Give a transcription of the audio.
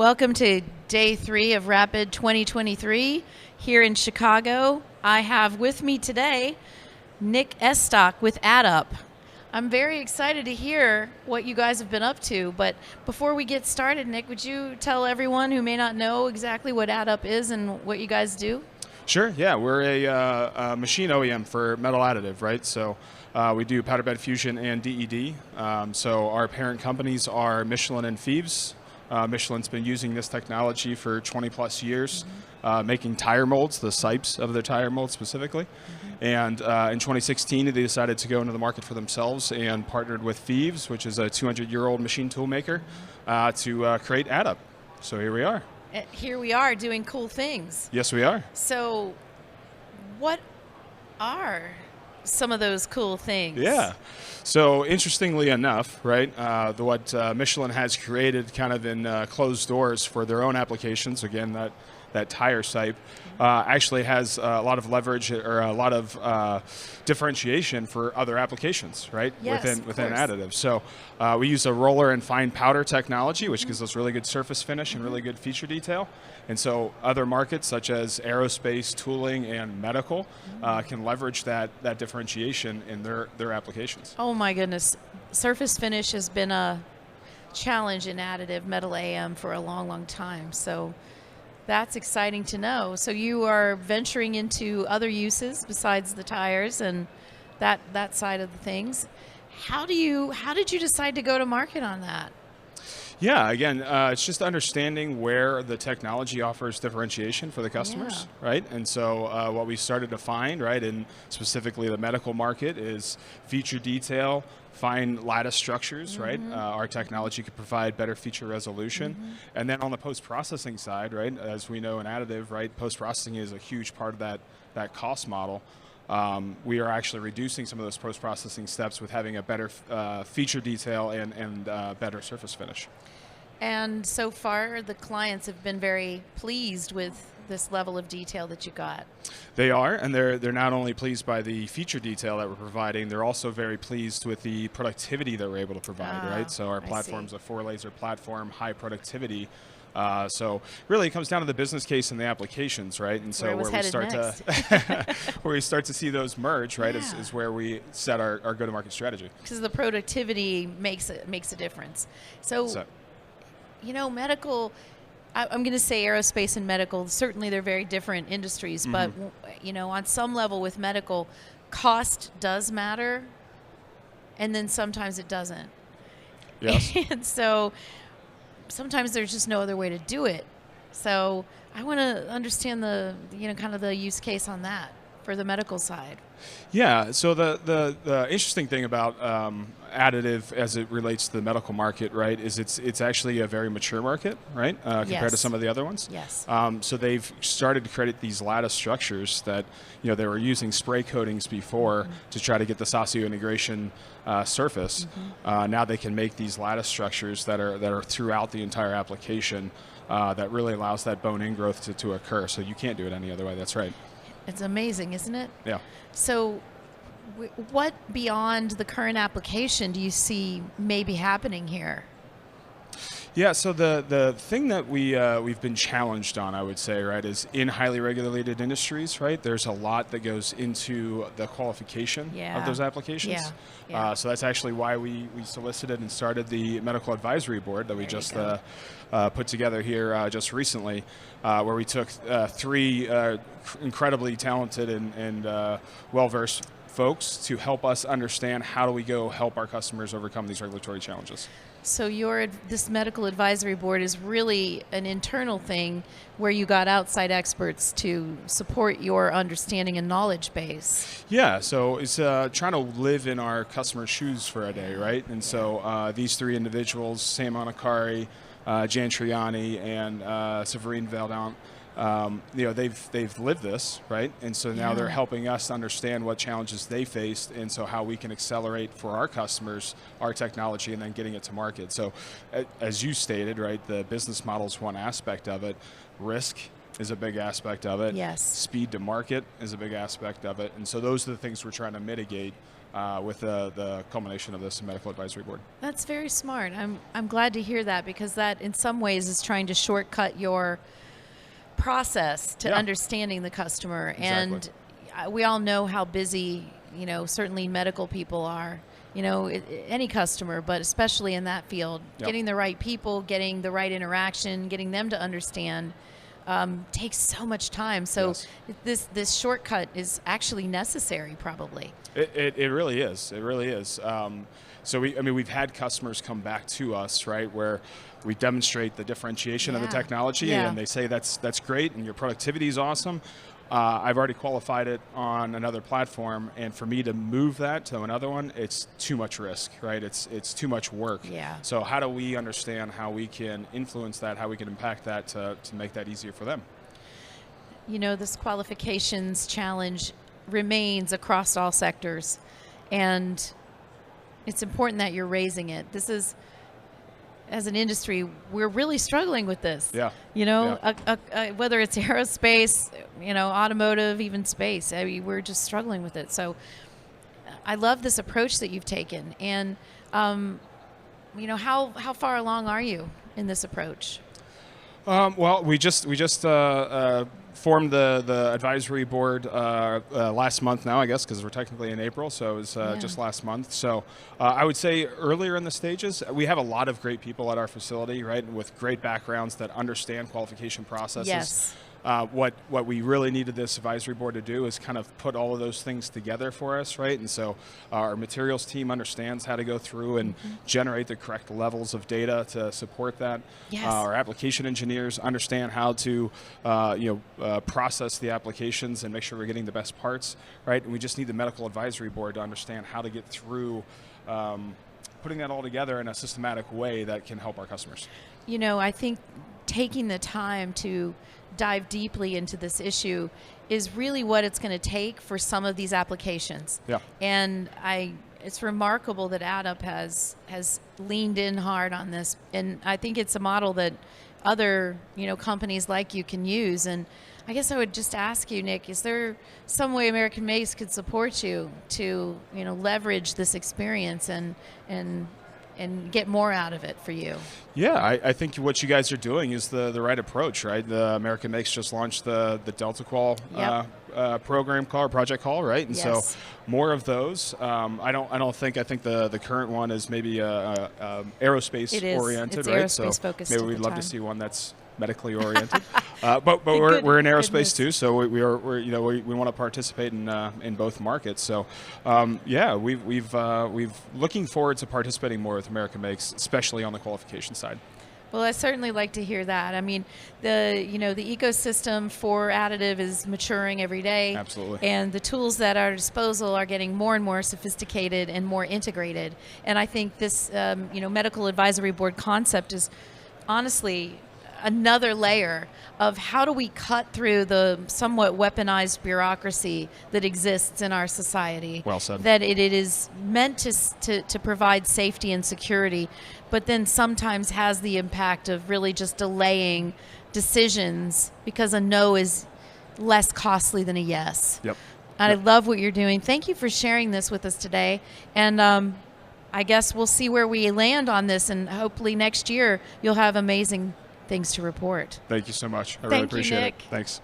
Welcome to day 3 of Rapid 2023 here in Chicago. I have with me today Nick Estock with Estock. I'm very excited to hear what you guys have been up to, but before we get started, Nick, would you tell everyone who may not know exactly what Estock is and what you guys do? Sure, yeah. We're a machine OEM for metal additive, right? So we do powder bed fusion and DED. So our parent companies are Michelin and Fives. Michelin's been using this technology for 20 plus years, making tire molds, the sipes of their tire molds specifically. And in 2016, they decided to go into the market for themselves and partnered with Fives, which is a 200-year-old machine tool maker, to create Estock. So here we are. Here we are doing cool things. Yes, we are. So what are some of those cool things? Yeah. So interestingly enough, right, what Michelin has created kind of in closed doors for their own applications, again, that tire sipe, actually has a lot of leverage or a lot of differentiation for other applications, right? Yes, within additive. So we use a roller and fine powder technology, which gives us really good surface finish and really good feature detail. And so other markets such as aerospace, tooling, and medical can leverage that differentiation in their applications. Oh my goodness. Surface finish has been a challenge in additive metal AM for a long, long time. So that's exciting to know. So you are venturing into other uses besides the tires and that side of the things. How did you decide to go to market on that? Yeah, again, it's just understanding where the technology offers differentiation for the customers, right? And so what we started to find, right, in specifically the medical market is feature detail, fine lattice structures, right? Our technology could provide better feature resolution. And then on the post-processing side, right, as we know in additive, right, post-processing is a huge part of that cost model. We are actually reducing some of those post-processing steps with having a better feature detail and better surface finish. And so far, the clients have been very pleased with this level of detail that you got. They are, and they're not only pleased by the feature detail that we're providing, they're also very pleased with the productivity that we're able to provide, right? So our platform's a 4-laser platform, high productivity. So really it comes down to the business case and the applications, right? And so where we start to see those merge, right, is where we set our go-to-market strategy. Because the productivity makes a difference. So you know, medical, I'm going to say aerospace and medical, certainly they're very different industries, but you know, on some level with medical, cost does matter, and then sometimes it doesn't. Yes. And so sometimes there's just no other way to do it. So I want to understand the, you know, kind of the use case on that for the medical side. Yeah, so the interesting thing about additive as it relates to the medical market, right, is it's actually a very mature market, right, compared to some of the other ones. Yes. So they've started to create these lattice structures that, you know, they were using spray coatings before to try to get the osseointegration surface. Now they can make these lattice structures that are throughout the entire application that really allows that bone ingrowth to occur. So you can't do it any other way. That's right. It's amazing, isn't it? Yeah. So what beyond the current application do you see maybe happening here? Yeah, so the thing that we've been challenged on, I would say, right, is in highly regulated industries, right, there's a lot that goes into the qualification of those applications. So that's actually why we solicited and started the medical advisory board that we just put together here just recently, where we took 3 incredibly talented and well-versed folks to help us understand how do we go help our customers overcome these regulatory challenges. So this medical advisory board is really an internal thing where you got outside experts to support your understanding and knowledge base. Yeah, so it's trying to live in our customer's shoes for a day, right? And so these 3 individuals, Sam Anakari, Jan Triani, and Severine Valdant, you know, they've lived this, right? And so now they're helping us understand what challenges they faced, and so how we can accelerate for our customers our technology and then getting it to market. So as you stated, right, the business model is one aspect of it. Risk is a big aspect of it. Yes. Speed to market is a big aspect of it. And so those are the things we're trying to mitigate with the culmination of this medical advisory board. That's very smart. I'm glad to hear that, because that in some ways is trying to shortcut your process to understanding the customer. Exactly. And we all know how busy, certainly medical people are. Any customer, but especially in that field, getting the right people, getting the right interaction, getting them to understand takes so much time. So this shortcut is actually necessary, probably. It really is. It really is. So we've had customers come back to us, right, where we demonstrate the differentiation of the technology, and they say that's great, and your productivity is awesome. I've already qualified it on another platform, and for me to move that to another one, it's too much risk, right? It's too much work. Yeah. So how do we understand how we can influence that, how we can impact that to make that easier for them? This qualifications challenge remains across all sectors, and it's important that you're raising it. This is, as an industry, we're really struggling with this. Yeah. Whether it's aerospace, automotive, even space, we're just struggling with it. So I love this approach that you've taken. And, how far along are you in this approach? Well, we just formed the advisory board last month now, I guess, because we're technically in April, so it was just last month. So I would say earlier in the stages, we have a lot of great people at our facility, right, with great backgrounds that understand qualification processes. Yes. What we really needed this advisory board to do is kind of put all of those things together for us, right? And so our materials team understands how to go through and generate the correct levels of data to support that. Yes. Our application engineers understand how to process the applications and make sure we're getting the best parts, right? And we just need the medical advisory board to understand how to get through putting that all together in a systematic way that can help our customers. I think taking the time to dive deeply into this issue is really what it's going to take for some of these applications. Yeah. And it's remarkable that AddUp has leaned in hard on this, and I think it's a model that other companies like you can use. And I guess I would just ask you, Nick, is there some way American Makes could support you to leverage this experience and get more out of it for you? Yeah, I think what you guys are doing is the right approach, right? The American Makes just launched the Delta Qual program call or project call, right? And so more of those. I think the current one is maybe aerospace oriented, it's right? Aerospace so focused maybe at we'd the love time. to see one that's medically oriented, but we're in aerospace too, so we want to participate in both markets. So we've looking forward to participating more with American Makes, especially on the qualification side. Well, I certainly like to hear that. I mean, the ecosystem for additive is maturing every day. Absolutely. And the tools at our disposal are getting more and more sophisticated and more integrated. And I think this medical advisory board concept is honestly another layer of how do we cut through the somewhat weaponized bureaucracy that exists in our society. Well said. That it is meant to provide safety and security, but then sometimes has the impact of really just delaying decisions because a no is less costly than a yes. Yep. And I love what you're doing. Thank you for sharing this with us today. And I guess we'll see where we land on this, and hopefully next year you'll have amazing things to report. Thank you so much. I really appreciate Nick. it. Thanks.